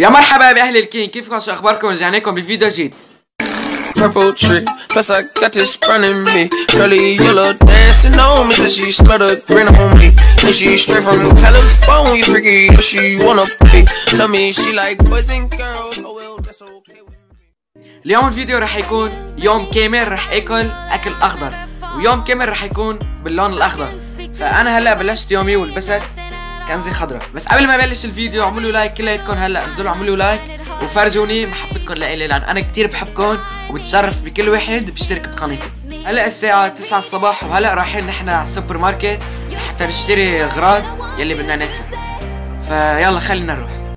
يا مرحبا باهل الكين، كيفكم؟ شو اخباركم؟ رجعنا لكم بفيديو جديد. Purple trick, plus I got this running me. Curly yellow dancing on me, said she smell the grin on me. And she straight from California, freaky, but she wanna be. Tell me she like boys and girls, oh well, that's okay with me. اليوم الفيديو رح يكون يوم كامل رح اكل اكل اخضر، ويوم كامل رح يكون باللون الاخضر. فانا هلا بلشت يومي ولبست كنزة خضراء، بس قبل ما ابلش الفيديو اعملوا لايك كلياتكم. هلا انزلوا اعملوا لايك وفرجوني محبتكم لإلي، لان انا كتير بحبكم وبتشرف بكل واحد بيشترك بقناتي. هلا الساعة 9 الصباح، وهلا رايحين نحن على السوبر ماركت حتى نشتري اغراض يلي بدنا ناكلها. فيلا خلينا نروح.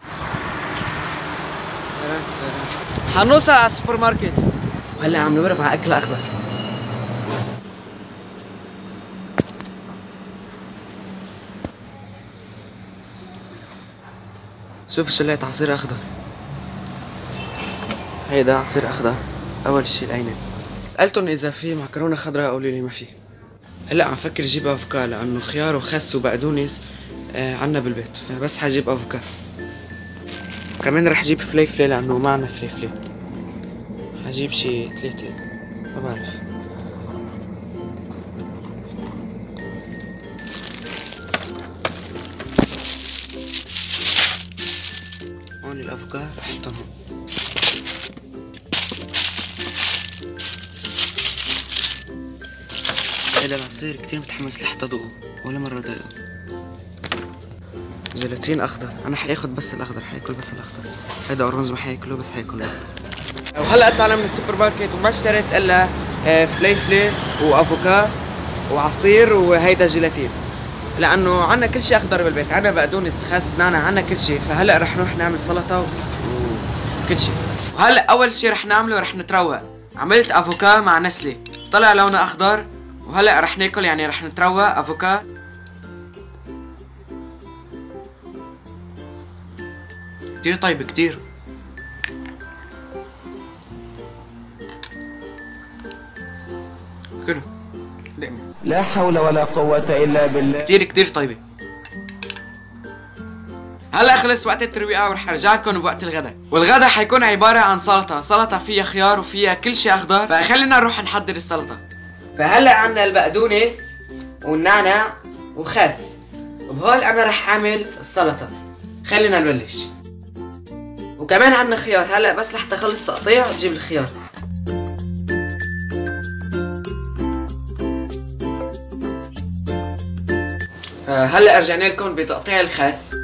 حنوصل على السوبر ماركت وهلا عم نورب على اكل اخضر. شوف شليت عصير اخضر، هيدا عصير اخضر. اول شي العينين. سألتن اذا في معكرونة خضراء، قالوا لي ما في. هلا عم فكر اجيب افوكا لانه خيار وخس وبقدونس عنا بالبيت، فبس حجيب افوكا. كمان رح اجيب فليفلة لانه ما عنا فليفلة. حجيب شي 3، ما بعرف. هون الافوكا رح احطهم هون. هيدا العصير كتير متحمس لحتى ادوقه، ولا مرة ضايقه. جيلاتين اخضر، انا حاخد بس الاخضر، حاكل بس الاخضر. هيدا اورنج ما حاكله، بس حاكل الاخضر. وهلا طالع من السوبر ماركت وما اشتريت الا فليفلة وافوكا وعصير وهيدا جيلاتين، لانه عنا كل شيء اخضر بالبيت. عنا بقدونس، خس، نعناع، عنا كل شيء. فهلا رح نروح نعمل سلطة وكل شيء. وهلا اول شيء رح نعمله رح نتروق. عملت افوكا مع نسلي، طلع لونه اخضر. وهلا رح ناكل، يعني رح نتروق افوكا. كتير طيب، كتير. كده لا حول ولا قوة إلا بالله. كتير طيبة. هلا خلص وقت الترويقة ورح ارجع لكم بوقت الغداء. والغداء حيكون عبارة عن سلطة فيها خيار وفيها كل شيء اخضر. فخلينا نروح نحضر السلطة. فهلا عنا البقدونس والنعناع وخس، وبهول انا رح اعمل السلطة. خلينا نبلش. وكمان عنا خيار. هلا بس لحتى اخلص تقطيع بجيب الخيار. هلا رجعنا لكم بتقطيع الخس.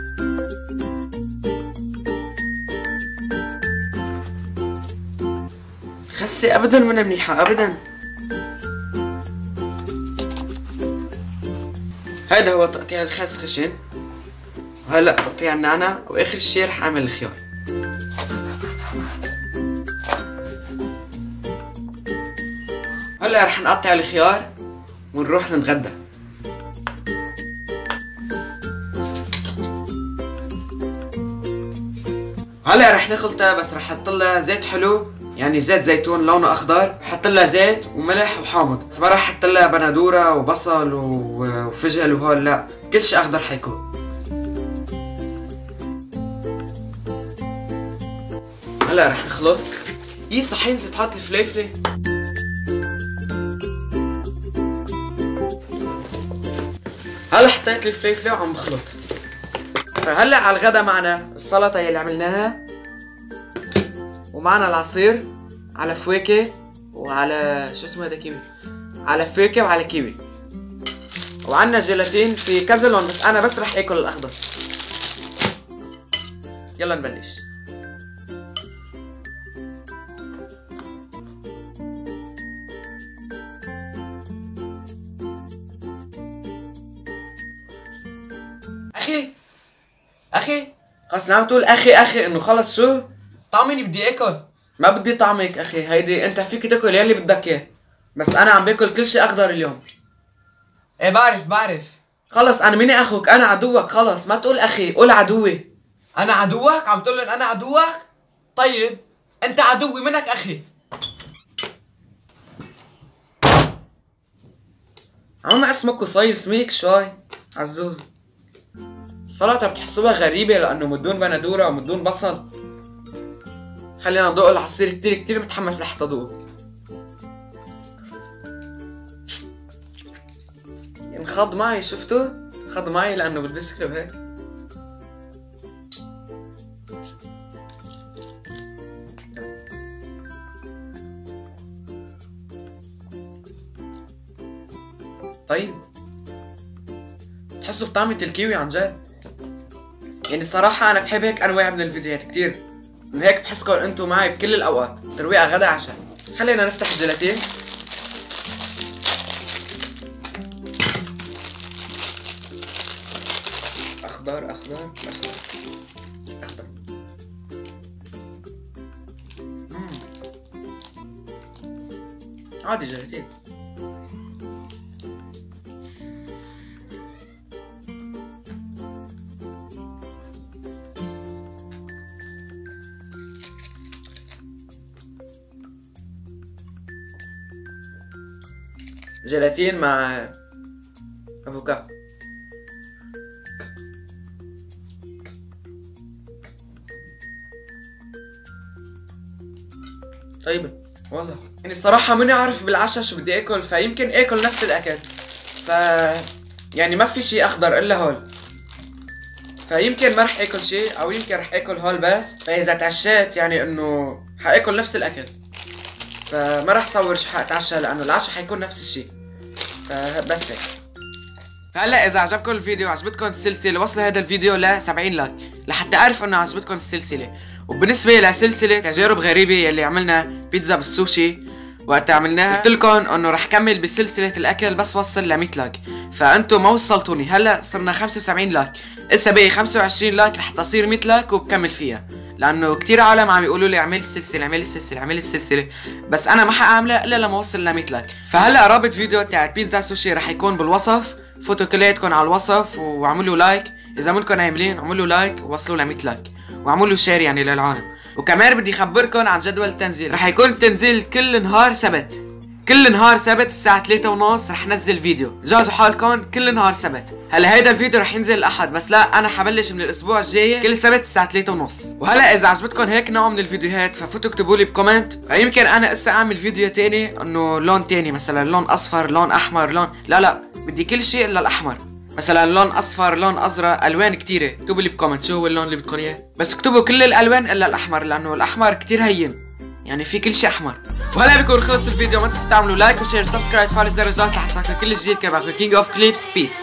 خسي ابدا منها منيحة ابدا. هذا هو تقطيع الخس خشن. وهلا تقطيع النعناع، واخر شي رح اعمل الخيار. هلا رح نقطع الخيار ونروح نتغدى. هلا رح نخلطها، بس رح احط لها زيت حلو، يعني زيت زيتون لونه اخضر. بحط لها زيت وملح وحامض، بس ما رح احط لها بندوره وبصل وفجل وهول، لا، كل شيء اخضر حيكون. هلا رح نخلط. صحيح نسيت احط الفليفله. هلا حطيت الفليفله وعم بخلط. فهلا على الغدا معنا السلطة يلي عملناها، ومعنا العصير على فواكه وعلى شو اسمه هذا، كيوي، على فواكه وعلى كيوي. وعنا جيلاتين في كذا لون، بس انا بس رح اكل الاخضر. يلا نبلش. اخي خلص نعم تقول اخي انه خلص. شو طعميني؟ بدي اكل. ما بدي طعمك اخي، هيدي انت فيك تاكل يلي بدك اياه، بس انا عم باكل كل شيء اخضر اليوم. ايه بعرف. خلص انا مين اخوك؟ انا عدوك. خلص ما تقول اخي، قول عدوي. انا عدوك؟ عم تقول انا عدوك؟ طيب انت عدوي، منك اخي. عم اسمك قصي، اسميك شوي عزوز. السلطة بتحسوها غريبة لأنه من دون بندورة ومن دون بصل، خلينا ندوق العصير. كتير متحمس لحتى ادوقه. انخض معي، شفتوا؟ انخض معي لانه بالبسكلي وهيك. طيب تحسوا بطعمة الكيوي عن جد؟ يعني الصراحة أنا بحب هيك أنواع من الفيديوهات كتير، من هيك بحسكم أنتم معي بكل الأوقات، ترويقة غدا عشاء. خلينا نفتح الجيلاتين. أخضر أخضر أخضر أخضر. عادي جيلاتين. جيلاتين مع افوكا. طيبة والله. يعني الصراحة ماني عارف بالعشاء شو بدي اكل، فيمكن اكل نفس الاكل. يعني ما في شي اخضر الا هول، فيمكن ما رح اكل شي، او يمكن رح اكل هول بس. فاذا تعشيت يعني انه حاكل نفس الاكل، فما رح صور شو حاتعشى لانه العشاء حيكون نفس الشي. فبس هيك. هلا اذا عجبكم الفيديو وعجبتكم السلسله، وصلوا هذا الفيديو ل 70 لايك لحتى اعرف انه عجبتكم السلسله. وبالنسبه لسلسله تجارب غريبه يلي عملنا بيتزا بالسوشي، وقت عملناها قلت لكم انه رح كمل بسلسله الاكل بس وصل ل 100 لايك، فانتم ما وصلتوني. هلا صرنا 75 لايك، اسا باقي 25 لايك رح تصير 100 لايك وبكمل فيها، لانه كثير عالم عم يقولوا لي اعمل السلسله اعمل السلسله اعمل السلسله، بس انا ما حاعملها الا لما اوصل ل 100 لايك. فهلا رابط فيديو تاع بيتزا سوشي رح يكون بالوصف، فوتوا كلياتكم على الوصف وعملوا لايك. اذا منكم عاملين عملوا لايك ووصلوا ل 100 لايك وعملوا شير يعني للعالم. وكمان بدي اخبركم عن جدول التنزيل، رح يكون التنزيل كل نهار سبت. كل نهار سبت الساعة 3:30 رح نزل فيديو، جهزوا حالكم كل نهار سبت. هلا هيدا الفيديو رح ينزل الأحد، بس لا أنا حبلش من الأسبوع الجاي كل سبت الساعة 3:30. وهلا إذا عجبتكم هيك نوع من الفيديوهات ففوتوا اكتبوا لي بكومنت، يمكن أنا هسه أعمل فيديو تاني إنه لون تاني، مثلا لون أصفر، لون أحمر، لون لا بدي كل شيء إلا الأحمر، مثلا لون أصفر، لون أزرق، ألوان كتيرة. اكتبوا لي بكومنت شو هو اللون اللي بدكم إياه، بس اكتبوا كل الألوان إلا الأحمر، لأنه الأحمر كتير هين، يعني في كل شيء احمر. وهلا بيكون خلص الفيديو، ما تنسوا تعملوا لايك وشير وسبسكرايب وفعلوا زر الجرس لحتى كل جديد كمان في كينج اوف كليبس. بيس.